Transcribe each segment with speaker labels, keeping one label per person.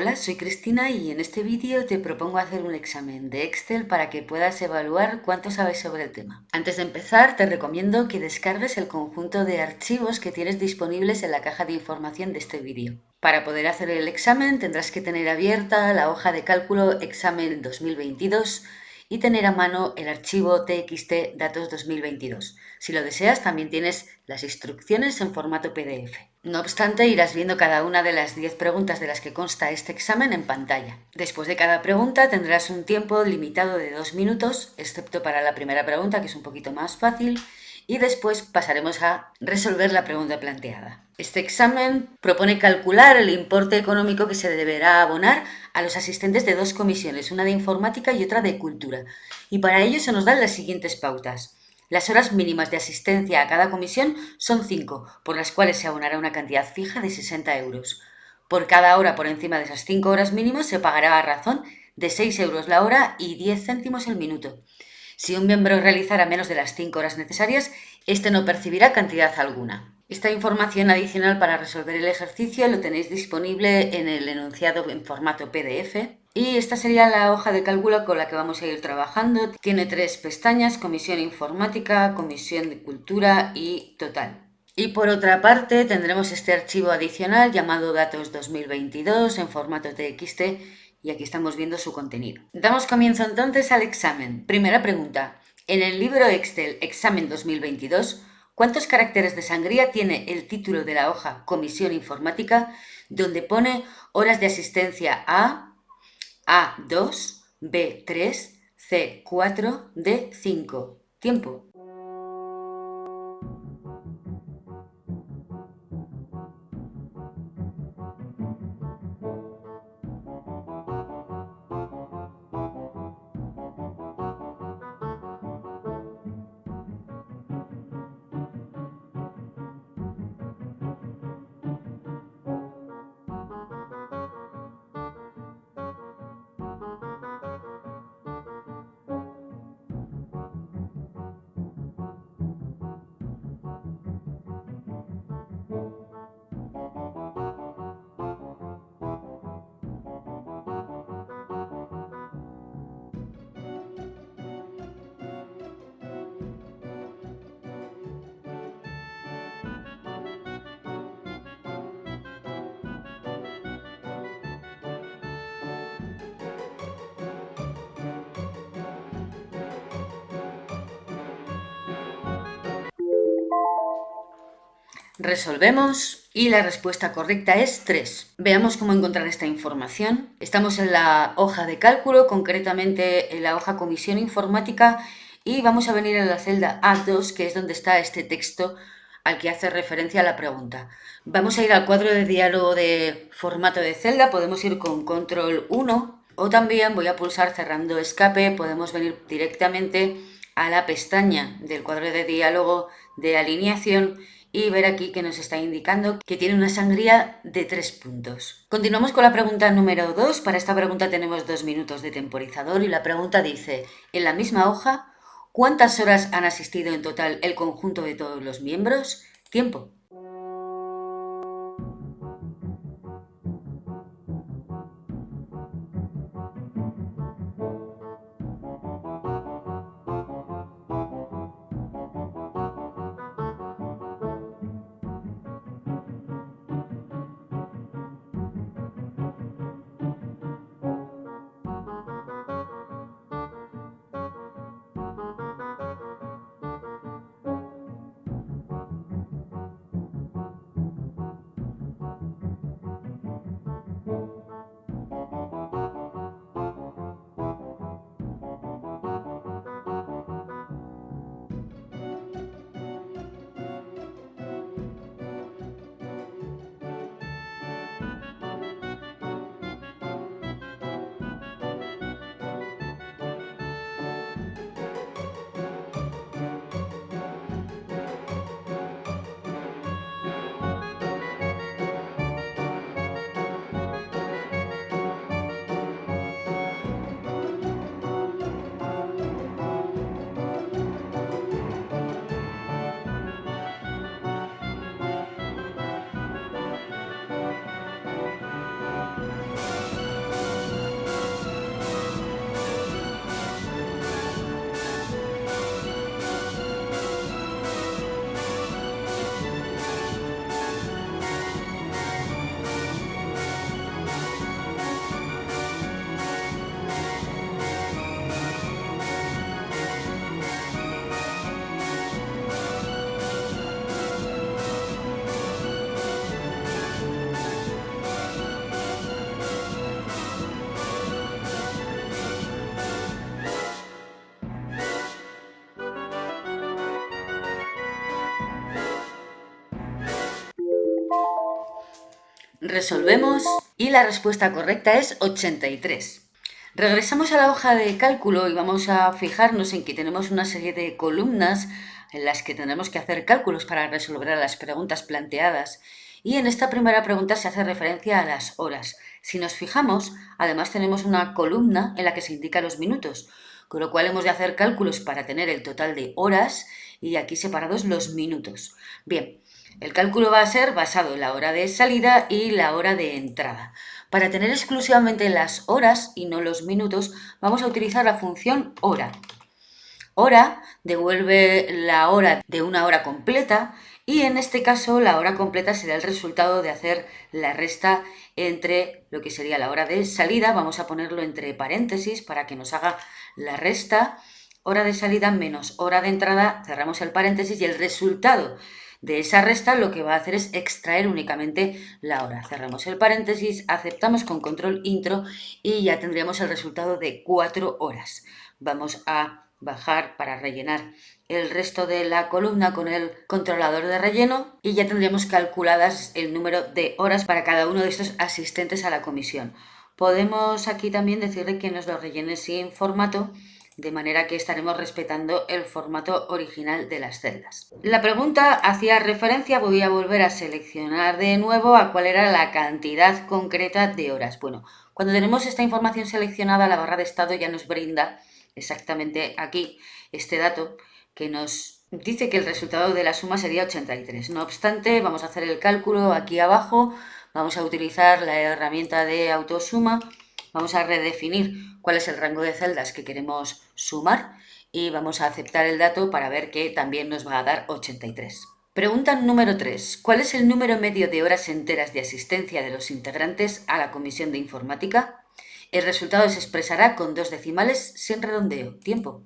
Speaker 1: Hola, soy Cristina y en este vídeo te propongo hacer un examen de Excel para que puedas evaluar cuánto sabes sobre el tema. Antes de empezar, te recomiendo que descargues el conjunto de archivos que tienes disponibles en la caja de información de este vídeo. Para poder hacer el examen tendrás que tener abierta la hoja de cálculo Examen 2022 y tener a mano el archivo TXT Datos 2022. Si lo deseas, también tienes las instrucciones en formato PDF. No obstante, irás viendo cada una de las 10 preguntas de las que consta este examen en pantalla. Después de cada pregunta tendrás un tiempo limitado de 2 minutos, excepto para la primera pregunta, que es un poquito más fácil, y después pasaremos a resolver la pregunta planteada. Este examen propone calcular el importe económico que se deberá abonar a los asistentes de dos comisiones, una de informática y otra de cultura. Y para ello se nos dan las siguientes pautas. Las horas mínimas de asistencia a cada comisión son 5, por las cuales se abonará una cantidad fija de 60 euros. Por cada hora por encima de esas 5 horas mínimas se pagará a razón de 6 euros la hora y 10 céntimos el minuto. Si un miembro realizara menos de las 5 horas necesarias, este no percibirá cantidad alguna. Esta información adicional para resolver el ejercicio lo tenéis disponible en el enunciado en formato PDF. Y esta sería la hoja de cálculo con la que vamos a ir trabajando. Tiene 3 pestañas: comisión informática, comisión de cultura y total. Y por otra parte tendremos este archivo adicional llamado datos 2022 en formato TXT y aquí estamos viendo su contenido. Damos comienzo entonces al examen. Primera pregunta. En el libro Excel Examen 2022, ¿cuántos caracteres de sangría tiene el título de la hoja Comisión Informática, donde pone horas de asistencia A2, B3, C4, D5? Tiempo. Resolvemos y la respuesta correcta es 3. Veamos cómo encontrar esta información. Estamos en la hoja de cálculo, concretamente en la hoja Comisión Informática, y vamos a venir a la celda A2, que es donde está este texto al que hace referencia la pregunta. Vamos a ir al cuadro de diálogo de formato de celda, podemos ir con control 1 o también voy a pulsar cerrando escape, podemos venir directamente a la pestaña del cuadro de diálogo de alineación y ver aquí que nos está indicando que tiene una sangría de 3 puntos. Continuamos con la pregunta número 2. Para esta pregunta tenemos 2 minutos de temporizador y la pregunta dice, en la misma hoja, ¿cuántas horas han asistido en total el conjunto de todos los miembros? Tiempo. Resolvemos y la respuesta correcta es 83. Regresamos a la hoja de cálculo y vamos a fijarnos en que tenemos una serie de columnas en las que tendremos que hacer cálculos para resolver las preguntas planteadas. Y en esta primera pregunta se hace referencia a las horas. Si nos fijamos, además tenemos una columna en la que se indican los minutos, con lo cual hemos de hacer cálculos para tener el total de horas y aquí separados los minutos. Bien, el cálculo va a ser basado en la hora de salida y la hora de entrada. Para tener exclusivamente las horas y no los minutos, vamos a utilizar la función hora. Hora devuelve la hora de una hora completa y en este caso la hora completa será el resultado de hacer la resta entre lo que sería la hora de salida, vamos a ponerlo entre paréntesis para que nos haga la resta, hora de salida menos hora de entrada, cerramos el paréntesis y el resultado de esa resta lo que va a hacer es extraer únicamente la hora. Cerramos el paréntesis, aceptamos con control intro y ya tendríamos el resultado de 4 horas. Vamos a bajar para rellenar el resto de la columna con el controlador de relleno y ya tendríamos calculadas el número de horas para cada uno de estos asistentes a la comisión. Podemos aquí también decirle que nos lo rellene sin formato, de manera que estaremos respetando el formato original de las celdas. La pregunta hacía referencia, voy a volver a seleccionar de nuevo a cuál era la cantidad concreta de horas. Bueno, cuando tenemos esta información seleccionada, la barra de estado ya nos brinda exactamente aquí este dato que nos dice que el resultado de la suma sería 83. No obstante, vamos a hacer el cálculo aquí abajo, vamos a utilizar la herramienta de autosuma, vamos a redefinir cuál es el rango de celdas que queremos sumar y vamos a aceptar el dato para ver que también nos va a dar 83. Pregunta número 3. ¿Cuál es el número medio de horas enteras de asistencia de los integrantes a la comisión de informática? El resultado se expresará con 2 decimales sin redondeo. Tiempo.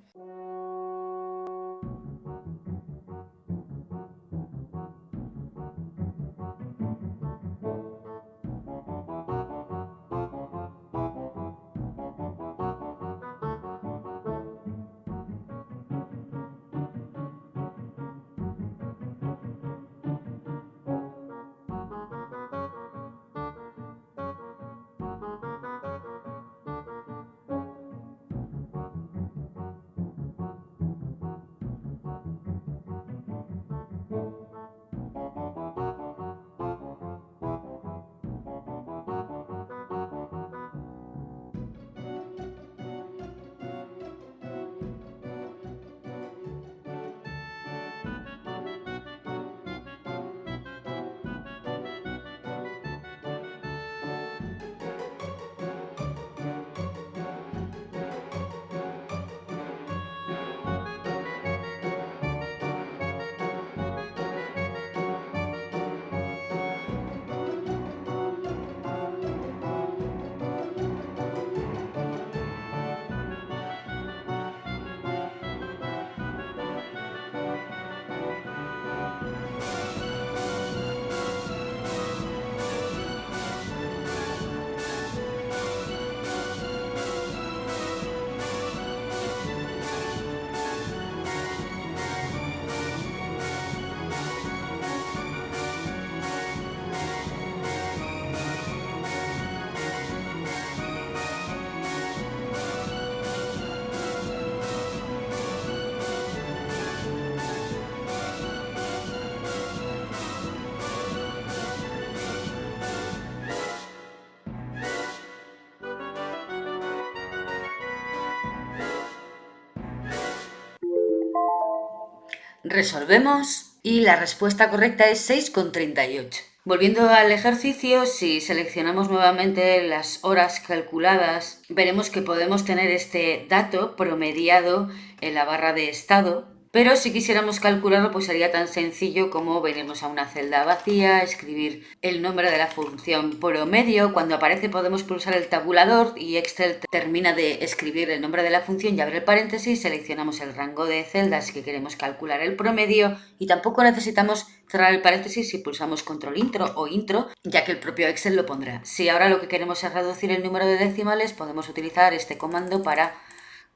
Speaker 1: Resolvemos y la respuesta correcta es 6,38. Volviendo al ejercicio, si seleccionamos nuevamente las horas calculadas, veremos que podemos tener este dato promediado en la barra de estado, pero si quisiéramos calcularlo, pues sería tan sencillo como venirnos a una celda vacía, escribir el nombre de la función promedio. Cuando aparece podemos pulsar el tabulador y Excel termina de escribir el nombre de la función y abre el paréntesis, seleccionamos el rango de celdas que queremos calcular el promedio y tampoco necesitamos cerrar el paréntesis si pulsamos control intro o intro, ya que el propio Excel lo pondrá. Si ahora lo que queremos es reducir el número de decimales, podemos utilizar este comando para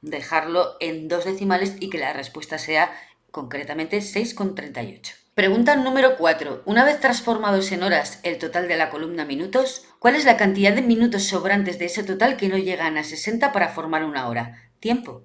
Speaker 1: dejarlo en 2 decimales y que la respuesta sea concretamente 6,38. Pregunta número 4. Una vez transformados en horas el total de la columna minutos, ¿cuál es la cantidad de minutos sobrantes de ese total que no llegan a 60 para formar una hora? Tiempo.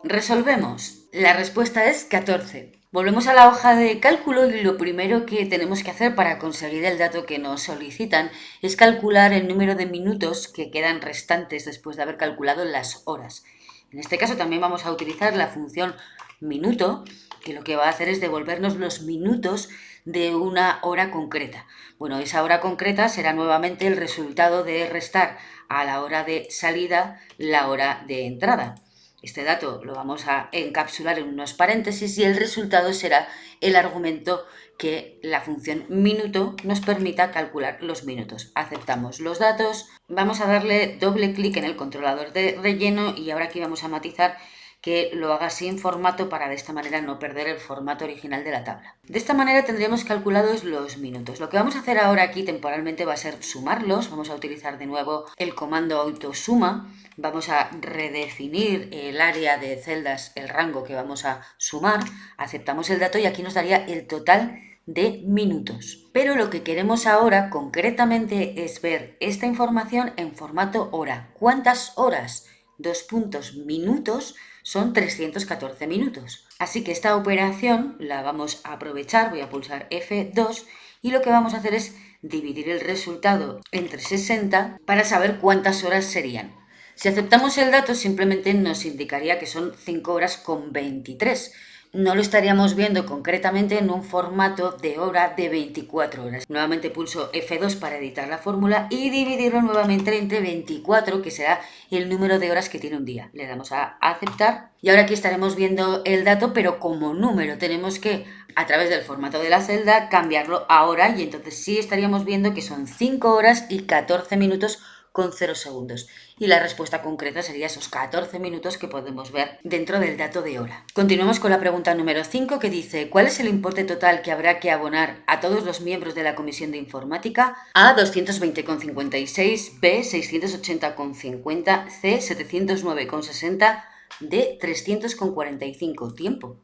Speaker 1: Resolvemos. La respuesta es 14. Volvemos a la hoja de cálculo y lo primero que tenemos que hacer para conseguir el dato que nos solicitan es calcular el número de minutos que quedan restantes después de haber calculado las horas. En este caso también vamos a utilizar la función minuto, que lo que va a hacer es devolvernos los minutos de una hora concreta. Bueno, esa hora concreta será nuevamente el resultado de restar a la hora de salida la hora de entrada. Este dato lo vamos a encapsular en unos paréntesis y el resultado será el argumento que la función minuto nos permita calcular los minutos. Aceptamos los datos, vamos a darle doble clic en el controlador de relleno y ahora aquí vamos a matizar que lo haga sin formato para de esta manera no perder el formato original de la tabla. De esta manera tendremos calculados los minutos. Lo que vamos a hacer ahora aquí temporalmente va a ser sumarlos. Vamos a utilizar de nuevo el comando autosuma. Vamos a redefinir el área de celdas, el rango que vamos a sumar. Aceptamos el dato y aquí nos daría el total de minutos. Pero lo que queremos ahora concretamente es ver esta información en formato hora. ¿Cuántas horas? Minutos son 314 minutos. Así que esta operación la vamos a aprovechar, voy a pulsar F2 y lo que vamos a hacer es dividir el resultado entre 60 para saber cuántas horas serían. Si aceptamos el dato simplemente nos indicaría que son 5 horas con 23. No lo estaríamos viendo concretamente en un formato de hora de 24 horas. Nuevamente pulso F2 para editar la fórmula y dividirlo nuevamente entre 24, que será el número de horas que tiene un día. Le damos a aceptar y ahora aquí estaremos viendo el dato, pero como número tenemos que, a través del formato de la celda, cambiarlo a hora y entonces sí estaríamos viendo que son 5 horas y 14 minutos con 0 segundos. Y la respuesta concreta sería esos 14 minutos que podemos ver dentro del dato de hora. Continuamos con la pregunta número 5 que dice: ¿cuál es el importe total que habrá que abonar a todos los miembros de la Comisión de Informática? A, 220,56, B, 680,50, C, 709,60, D, 300,45. Tiempo.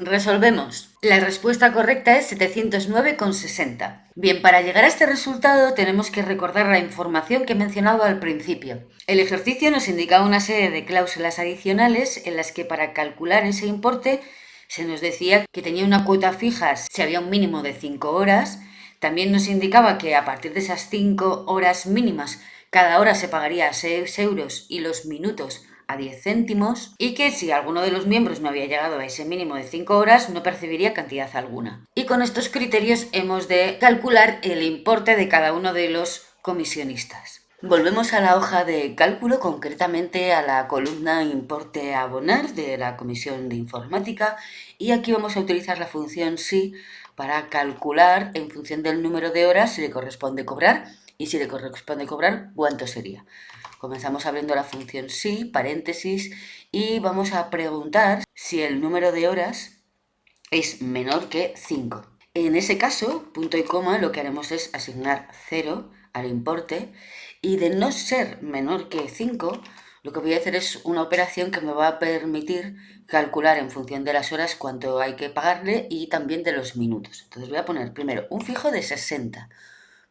Speaker 1: Resolvemos. La respuesta correcta es 709,60. Bien, para llegar a este resultado tenemos que recordar la información que he mencionado al principio. El ejercicio nos indicaba una serie de cláusulas adicionales en las que para calcular ese importe se nos decía que tenía una cuota fija si había un mínimo de 5 horas. También nos indicaba que a partir de esas 5 horas mínimas cada hora se pagaría 6 euros y los minutos a 10 céntimos y que si alguno de los miembros no había llegado a ese mínimo de 5 horas no percibiría cantidad alguna. Y con estos criterios hemos de calcular el importe de cada uno de los comisionistas. Volvemos a la hoja de cálculo, concretamente a la columna importe a abonar de la Comisión de Informática, y aquí vamos a utilizar la función sí para calcular en función del número de horas si le corresponde cobrar y si le corresponde cobrar cuánto sería. Comenzamos abriendo la función sí, paréntesis, y vamos a preguntar si el número de horas es menor que 5. En ese caso, punto y coma, lo que haremos es asignar 0 al importe y de no ser menor que 5, lo que voy a hacer es una operación que me va a permitir calcular en función de las horas cuánto hay que pagarle y también de los minutos. Entonces voy a poner primero un fijo de 60,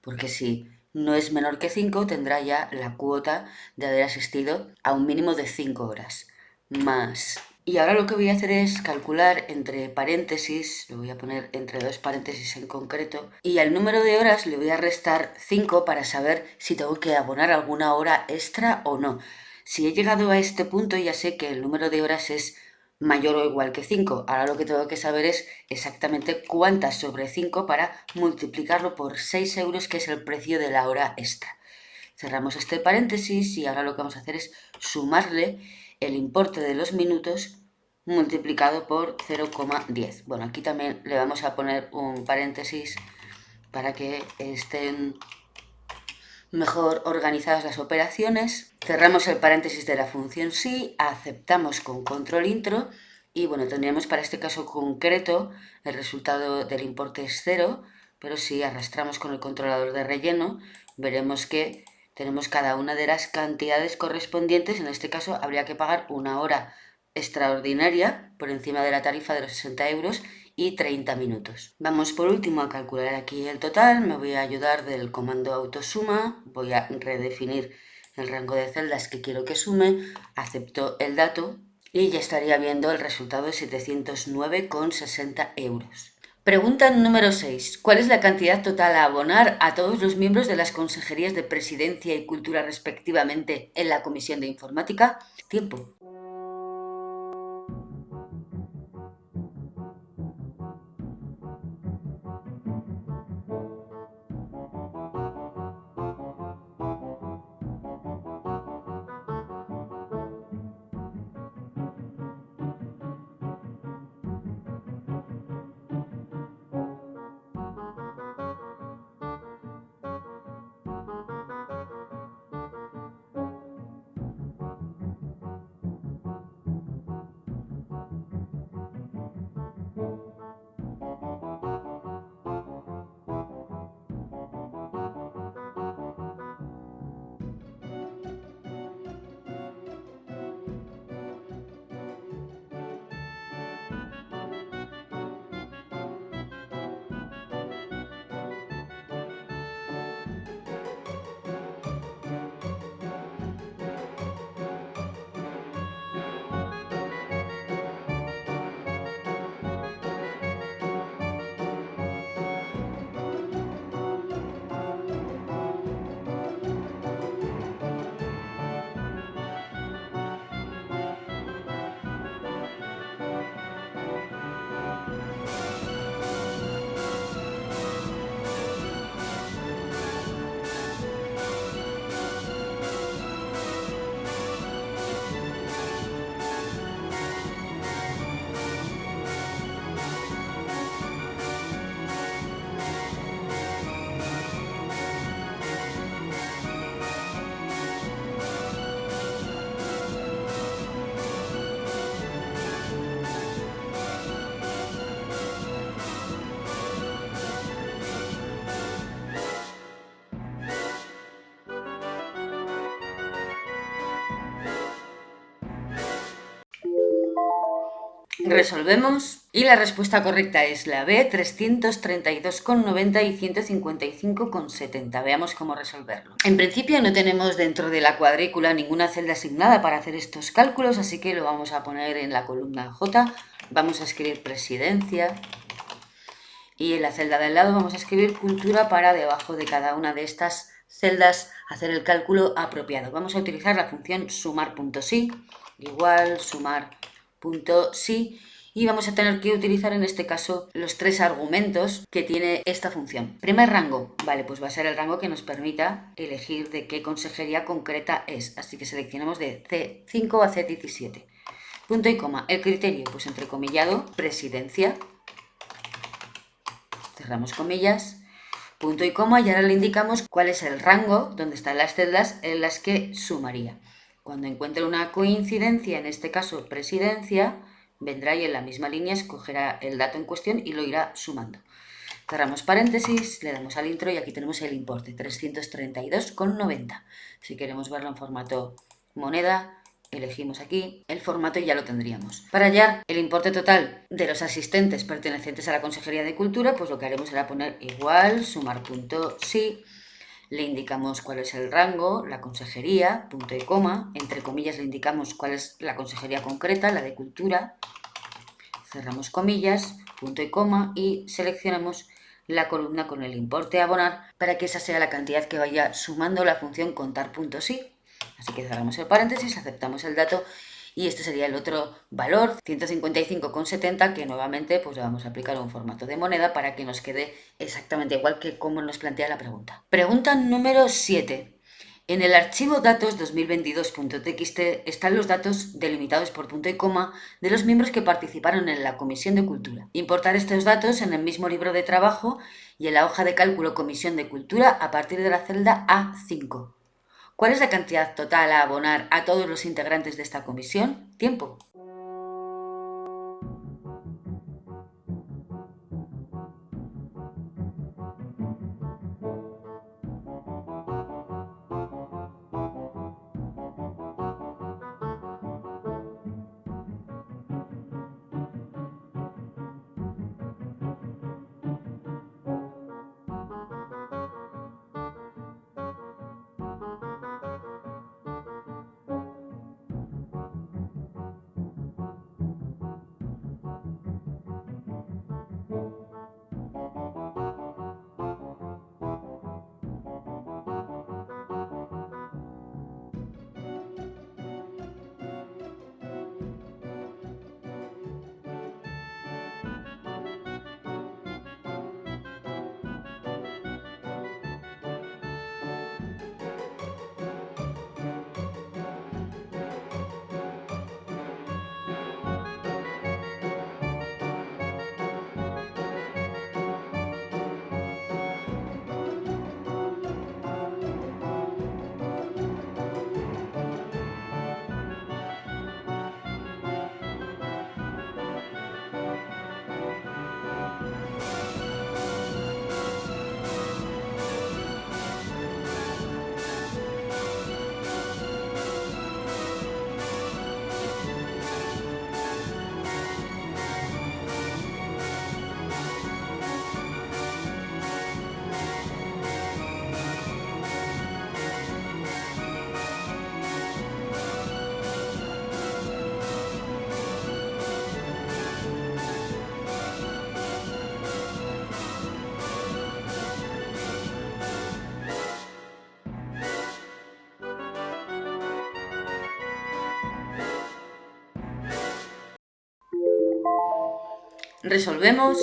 Speaker 1: porque si no es menor que 5 tendrá ya la cuota de haber asistido a un mínimo de 5 horas. Más. Y ahora lo que voy a hacer es calcular entre paréntesis, lo voy a poner entre dos paréntesis en concreto, y al número de horas le voy a restar 5 para saber si tengo que abonar alguna hora extra o no. Si he llegado a este punto ya sé que el número de horas es mayor o igual que 5. Ahora lo que tengo que saber es exactamente cuántas sobre 5 para multiplicarlo por 6 euros, que es el precio de la hora extra. Cerramos este paréntesis y ahora lo que vamos a hacer es sumarle el importe de los minutos multiplicado por 0,10. Bueno, aquí también le vamos a poner un paréntesis para que estén mejor organizadas las operaciones. Cerramos el paréntesis de la función sí, aceptamos con control intro y bueno, tendríamos para este caso concreto el resultado del importe es 0, pero si arrastramos con el controlador de relleno veremos que tenemos cada una de las cantidades correspondientes. En este caso habría que pagar una hora extraordinaria por encima de la tarifa de los 60 euros y 30 minutos. Vamos por último a calcular aquí el total. Me voy a ayudar del comando autosuma, voy a redefinir el rango de celdas que quiero que sume, acepto el dato y ya estaría viendo el resultado de 709,60 euros. Pregunta número 6. ¿Cuál es la cantidad total a abonar a todos los miembros de las consejerías de Presidencia y Cultura respectivamente en la Comisión de Informática? Tiempo. Resolvemos y la respuesta correcta es la B, 332,90 y 155,70. Veamos cómo resolverlo. En principio no tenemos dentro de la cuadrícula ninguna celda asignada para hacer estos cálculos, así que lo vamos a poner en la columna J. Vamos a escribir presidencia y en la celda del lado vamos a escribir cultura para debajo de cada una de estas celdas hacer el cálculo apropiado. Vamos a utilizar la función sumar.si igual sumar.si y vamos a tener que utilizar en este caso los tres argumentos que tiene esta función. Primer rango, vale, pues va a ser el rango que nos permita elegir de qué consejería concreta es, así que seleccionamos de C5 a C17. Punto y coma, el criterio, pues entrecomillado, presidencia, cerramos comillas, punto y coma, y ahora le indicamos cuál es el rango donde están las celdas en las que sumaría. Cuando encuentre una coincidencia, en este caso presidencia, vendrá y en la misma línea escogerá el dato en cuestión y lo irá sumando. Cerramos paréntesis, le damos al intro y aquí tenemos el importe, 332,90. Si queremos verlo en formato moneda, elegimos aquí el formato y ya lo tendríamos. Para hallar el importe total de los asistentes pertenecientes a la Consejería de Cultura, pues lo que haremos será poner igual sumar.si, le indicamos cuál es el rango, la consejería, punto y coma, entre comillas le indicamos cuál es la consejería concreta, la de Cultura, cerramos comillas, punto y coma y seleccionamos la columna con el importe a abonar para que esa sea la cantidad que vaya sumando la función contar.si. Así que cerramos el paréntesis, aceptamos el dato y este sería el otro valor, 155,70, que nuevamente pues le vamos a aplicar un formato de moneda para que nos quede exactamente igual que como nos plantea la pregunta. Pregunta número 7. En el archivo datos 2022.txt están los datos delimitados por punto y coma de los miembros que participaron en la Comisión de Cultura. Importar estos datos en el mismo libro de trabajo y en la hoja de cálculo Comisión de Cultura a partir de la celda A5. ¿Cuál es la cantidad total a abonar a todos los integrantes de esta comisión? Tiempo. Resolvemos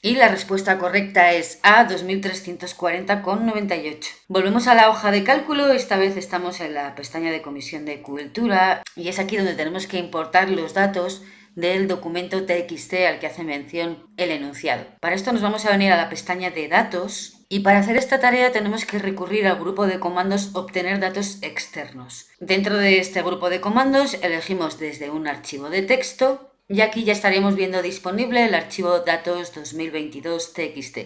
Speaker 1: y la respuesta correcta es A, 2340,98. Volvemos a la hoja de cálculo, esta vez estamos en la pestaña de Comisión de Cultura y es aquí donde tenemos que importar los datos del documento TXT al que hace mención el enunciado. Para esto nos vamos a venir a la pestaña de datos y para hacer esta tarea tenemos que recurrir al grupo de comandos obtener datos externos. Dentro de este grupo de comandos elegimos desde un archivo de texto y aquí ya estaríamos viendo disponible el archivo datos 2022.txt.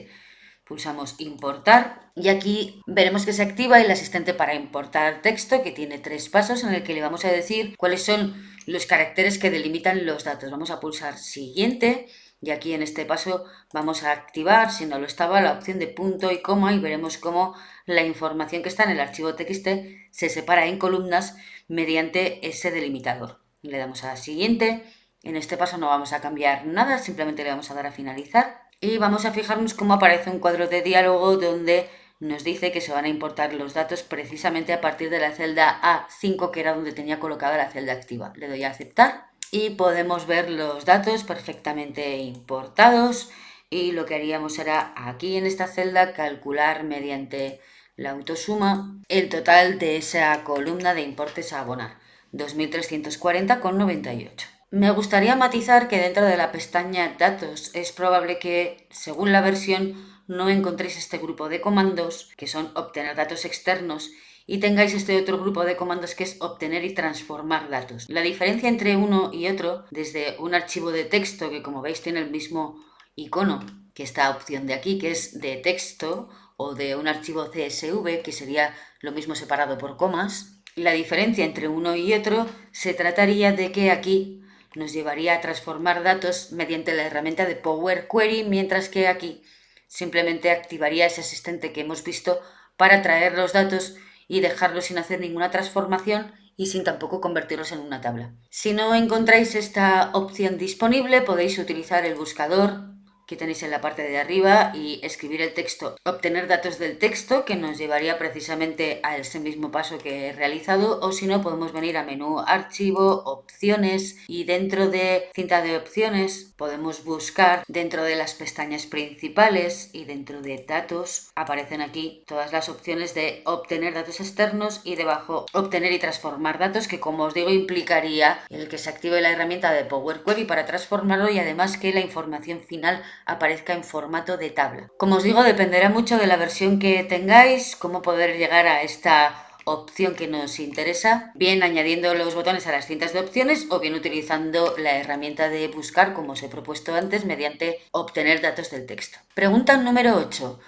Speaker 1: Pulsamos importar y aquí veremos que se activa el asistente para importar texto que tiene 3 pasos en el que le vamos a decir cuáles son los caracteres que delimitan los datos. Vamos a pulsar siguiente y aquí en este paso vamos a activar, si no lo estaba, la opción de punto y coma y veremos cómo la información que está en el archivo TXT se separa en columnas mediante ese delimitador. Le damos a siguiente. En este paso no vamos a cambiar nada, simplemente le vamos a dar a finalizar y vamos a fijarnos cómo aparece un cuadro de diálogo donde nos dice que se van a importar los datos precisamente a partir de la celda A5, que era donde tenía colocada la celda activa. Le doy a aceptar y podemos ver los datos perfectamente importados y lo que haríamos será aquí en esta celda calcular mediante la autosuma el total de esa columna de importes a abonar, 2.340,98. Me gustaría matizar que dentro de la pestaña Datos es probable que, según la versión, no encontréis este grupo de comandos, que son obtener datos externos, y tengáis este otro grupo de comandos que es obtener y transformar datos. La diferencia entre uno y otro, desde un archivo de texto que como veis tiene el mismo icono que esta opción de aquí, que es de texto, o de un archivo CSV, que sería lo mismo separado por comas, la diferencia entre uno y otro se trataría de que aquí nos llevaría a transformar datos mediante la herramienta de Power Query, mientras que aquí simplemente activaría ese asistente que hemos visto para traer los datos y dejarlos sin hacer ninguna transformación y sin tampoco convertirlos en una tabla. Si no encontráis esta opción disponible, podéis utilizar el buscador que tenéis en la parte de arriba y escribir el texto, obtener datos del texto, que nos llevaría precisamente a ese mismo paso que he realizado, o si no podemos venir a menú archivo, opciones y dentro de cinta de opciones podemos buscar dentro de las pestañas principales y dentro de datos aparecen aquí todas las opciones de obtener datos externos y debajo obtener y transformar datos, que como os digo implicaría el que se active la herramienta de Power Query para transformarlo y además que la información final aparezca en formato de tabla. Como os digo, dependerá mucho de la versión que tengáis, cómo poder llegar a esta opción que nos interesa, bien añadiendo los botones a las cintas de opciones o bien utilizando la herramienta de buscar, como os he propuesto antes, mediante obtener datos del texto. Pregunta número 8.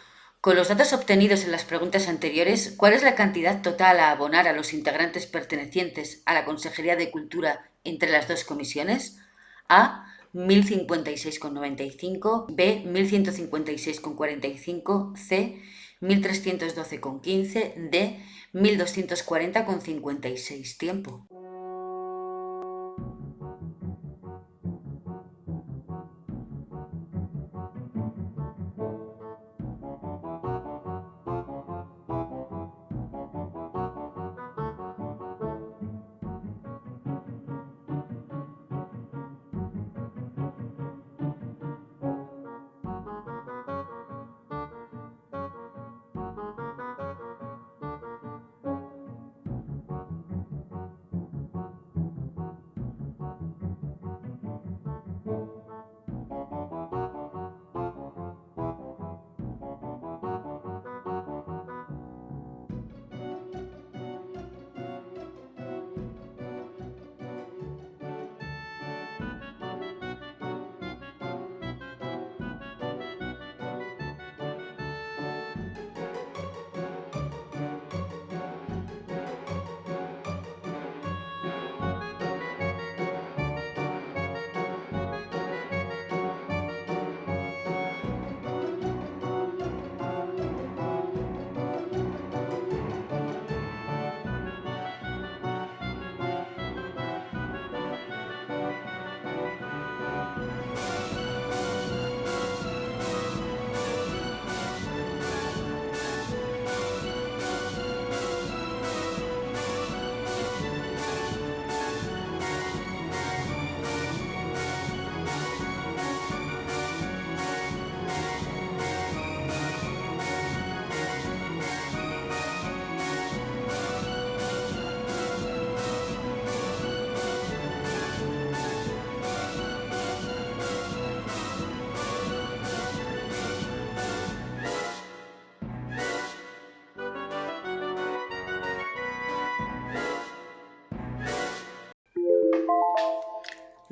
Speaker 1: Con los datos obtenidos en las preguntas anteriores, ¿cuál es la cantidad total a abonar a los integrantes pertenecientes a la Consejería de Cultura entre las dos comisiones? A. 1.056,95, B. 1.156,45, C. 1.312,15, D. 1.240,56. Tiempo.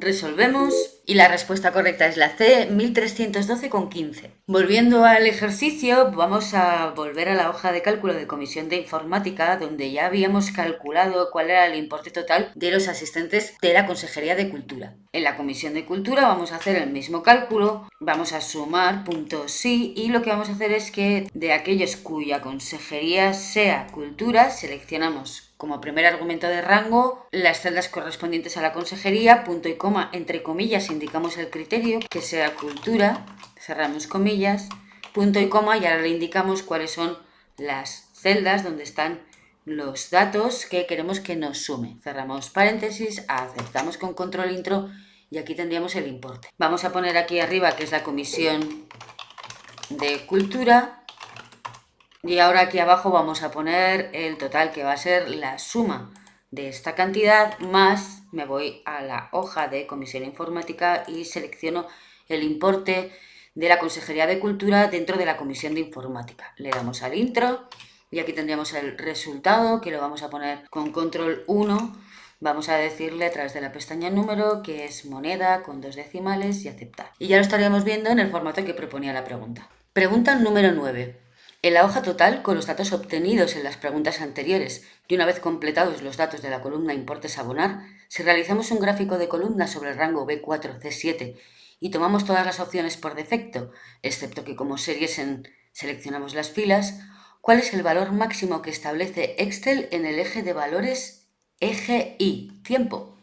Speaker 1: Resolvemos y la respuesta correcta es la C, 1.312,15. Volviendo al ejercicio, vamos a volver a la hoja de cálculo de Comisión de Informática, donde ya habíamos calculado cuál era el importe total de los asistentes de la Consejería de Cultura. En la Comisión de Cultura vamos a hacer el mismo cálculo, vamos a sumar puntos sí, y lo que vamos a hacer es que de aquellos cuya consejería sea Cultura, seleccionamos como primer argumento de rango las celdas correspondientes a la consejería, punto y coma, entre comillas indicamos el criterio, que sea Cultura, cerramos comillas, punto y coma, y ahora le indicamos cuáles son las celdas donde están los datos que queremos que nos sume. Cerramos paréntesis, aceptamos con control intro y aquí tendríamos el importe. Vamos a poner aquí arriba que es la Comisión de Cultura y ahora aquí abajo vamos a poner el total, que va a ser la suma de esta cantidad más, me voy a la hoja de Comisión Informática y selecciono el importe de la Consejería de Cultura dentro de la Comisión de Informática. Le damos al intro y aquí tendríamos el resultado, que lo vamos a poner con control 1. Vamos a decirle a través de la pestaña número que es moneda con 2 decimales y aceptar. Y ya lo estaríamos viendo en el formato que proponía la pregunta. Pregunta número 9. En la hoja total, con los datos obtenidos en las preguntas anteriores y una vez completados los datos de la columna importes a abonar, si realizamos un gráfico de columnas sobre el rango B4-C7 y tomamos todas las opciones por defecto, excepto que como series seleccionamos las filas, ¿cuál es el valor máximo que establece Excel en el eje de valores eje Y? Tiempo.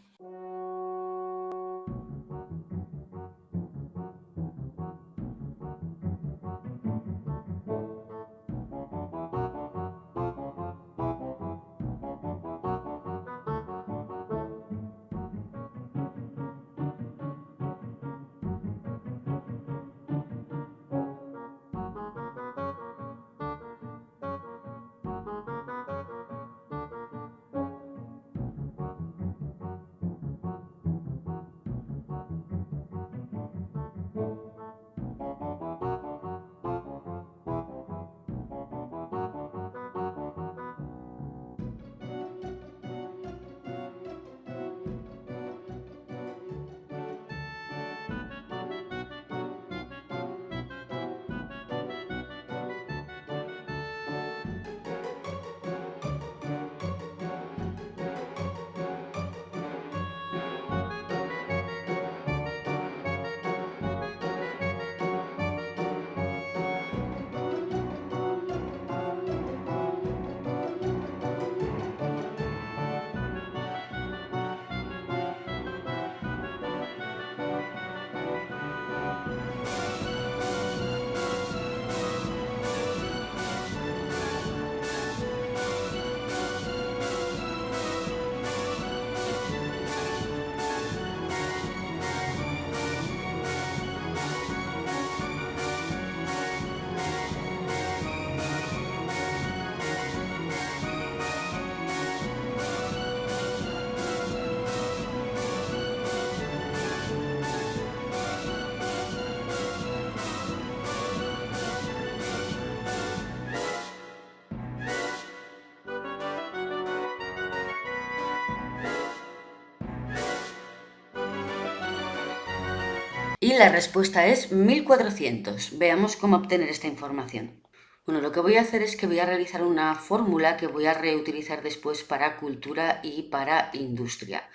Speaker 1: Y la respuesta es 1400. Veamos cómo obtener esta información. Bueno, lo que voy a hacer es que voy a realizar una fórmula que voy a reutilizar después para cultura y para industria.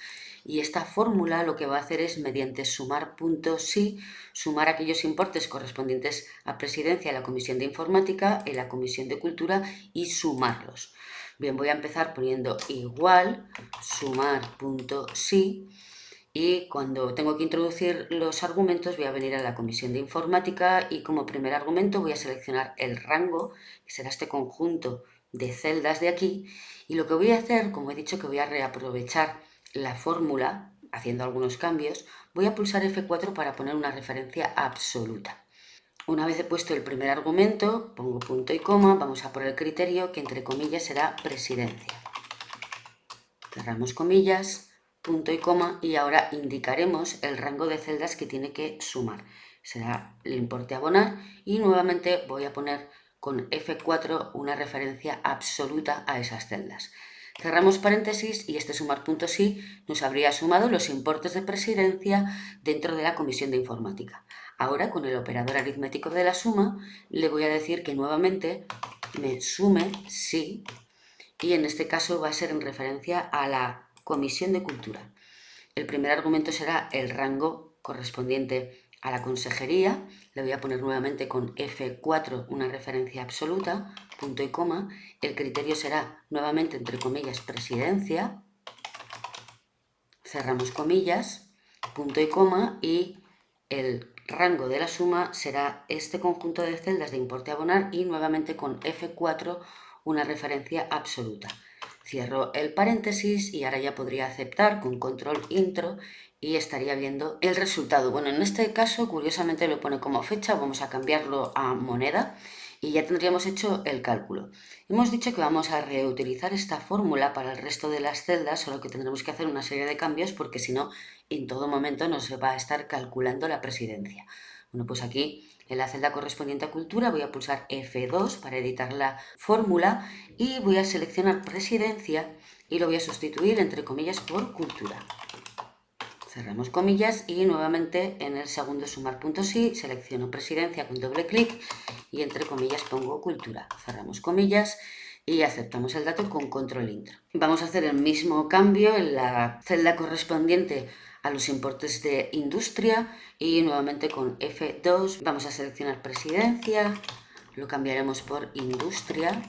Speaker 1: Y esta fórmula lo que va a hacer es, mediante sumar puntos sí, sumar aquellos importes correspondientes a presidencia, a la Comisión de Informática, en la Comisión de Cultura y sumarlos. Bien, voy a empezar poniendo igual, sumar punto sí. Y cuando tengo que introducir los argumentos voy a venir a la Comisión de Informática y como primer argumento voy a seleccionar el rango, que será este conjunto de celdas de aquí, y lo que voy a hacer, como he dicho que voy a reaprovechar la fórmula haciendo algunos cambios, voy a pulsar F4 para poner una referencia absoluta. Una vez he puesto el primer argumento, pongo punto y coma, vamos a por el criterio que entre comillas será presidencia. Cerramos comillas, punto y coma, y ahora indicaremos el rango de celdas que tiene que sumar. Será el importe a abonar y nuevamente voy a poner con F4 una referencia absoluta a esas celdas. Cerramos paréntesis y este sumar punto sí nos habría sumado los importes de presidencia dentro de la Comisión de Informática. Ahora, con el operador aritmético de la suma, le voy a decir que nuevamente me sume sí, y en este caso va a ser en referencia a la Comisión de Cultura. El primer argumento será el rango correspondiente a la consejería. Le voy a poner nuevamente con F4 una referencia absoluta, punto y coma. El criterio será nuevamente entre comillas presidencia. Cerramos comillas, punto y coma, y el rango de la suma será este conjunto de celdas de importe a abonar y nuevamente con F4 una referencia absoluta. Cierro el paréntesis y ahora ya podría aceptar con control intro y estaría viendo el resultado. Bueno, en este caso curiosamente lo pone como fecha, vamos a cambiarlo a moneda y ya tendríamos hecho el cálculo. Hemos dicho que vamos a reutilizar esta fórmula para el resto de las celdas, solo que tendremos que hacer una serie de cambios porque si no, en todo momento nos va a estar calculando la presidencia. Bueno, pues aquí en la celda correspondiente a cultura voy a pulsar F2 para editar la fórmula y voy a seleccionar presidencia y lo voy a sustituir entre comillas por cultura. Cerramos comillas y nuevamente en el segundo sumar punto sí, selecciono presidencia con doble clic y entre comillas pongo cultura. Cerramos comillas y aceptamos el dato con control intro. Vamos a hacer el mismo cambio en la celda correspondiente a los importes de industria y nuevamente con F2 vamos a seleccionar presidencia, lo cambiaremos por industria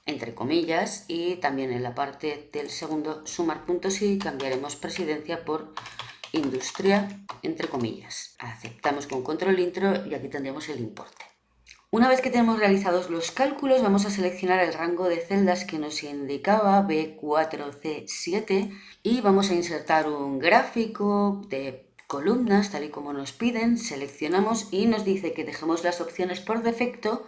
Speaker 1: entre comillas y también en la parte del segundo sumar puntos y cambiaremos presidencia por industria entre comillas. Aceptamos con control intro y aquí tendremos el importe. Una vez que tenemos realizados los cálculos vamos a seleccionar el rango de celdas que nos indicaba B4C7 y vamos a insertar un gráfico de columnas tal y como nos piden, seleccionamos y nos dice que dejemos las opciones por defecto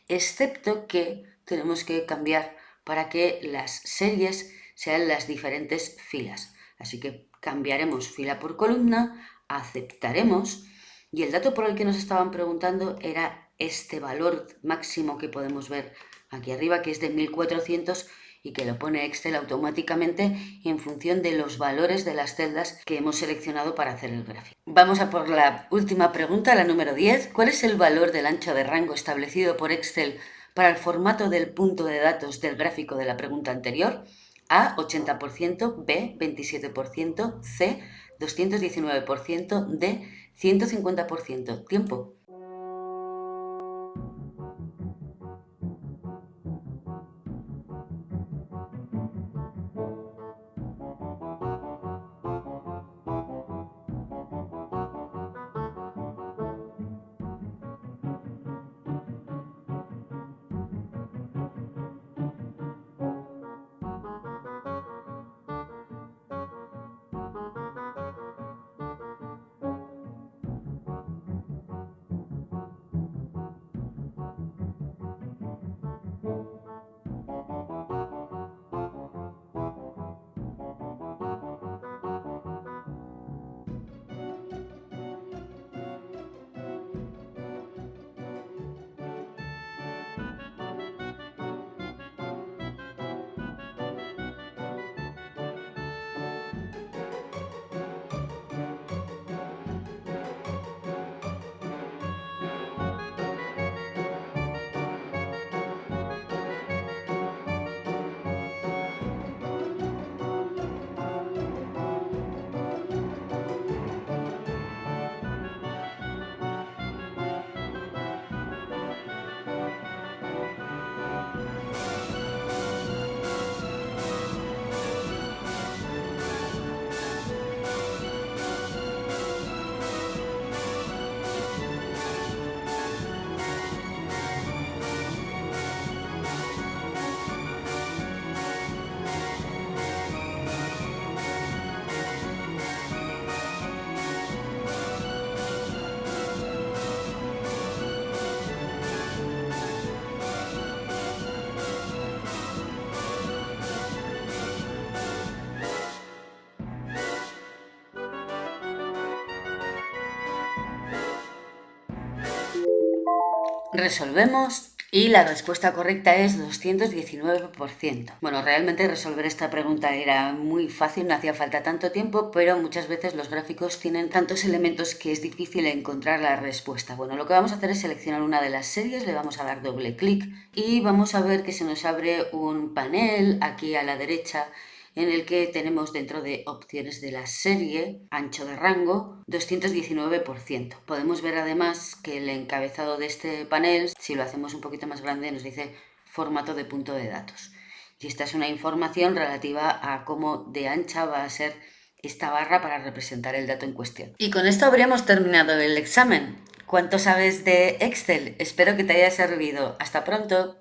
Speaker 1: excepto que tenemos que cambiar para que las series sean las diferentes filas. Así que cambiaremos fila por columna, aceptaremos y el dato por el que nos estaban preguntando era este valor máximo que podemos ver aquí arriba, que es de 1400 y que lo pone Excel automáticamente en función de los valores de las celdas que hemos seleccionado para hacer el gráfico. Vamos a por la última pregunta, la número 10. ¿Cuál es el valor del ancho de rango establecido por Excel para el formato del punto de datos del gráfico de la pregunta anterior? A, 80%, B, 27%, C, 219%, D, 150%. Tiempo. Resolvemos Y la respuesta correcta es 219%. Bueno, realmente resolver esta pregunta era muy fácil, no hacía falta tanto tiempo, pero muchas veces los gráficos tienen tantos elementos que es difícil encontrar la respuesta. Bueno, lo que vamos a hacer es seleccionar una de las series, le vamos a dar doble clic y vamos a ver que se nos abre un panel aquí a la derecha en el que tenemos dentro de opciones de la serie, ancho de rango, 219%. Podemos ver además que el encabezado de este panel, si lo hacemos un poquito más grande, nos dice formato de punto de datos. Y esta es una información relativa a cómo de ancha va a ser esta barra para representar el dato en cuestión. Y con esto habríamos terminado el examen. ¿Cuánto sabes de Excel? Espero que te haya servido. Hasta pronto.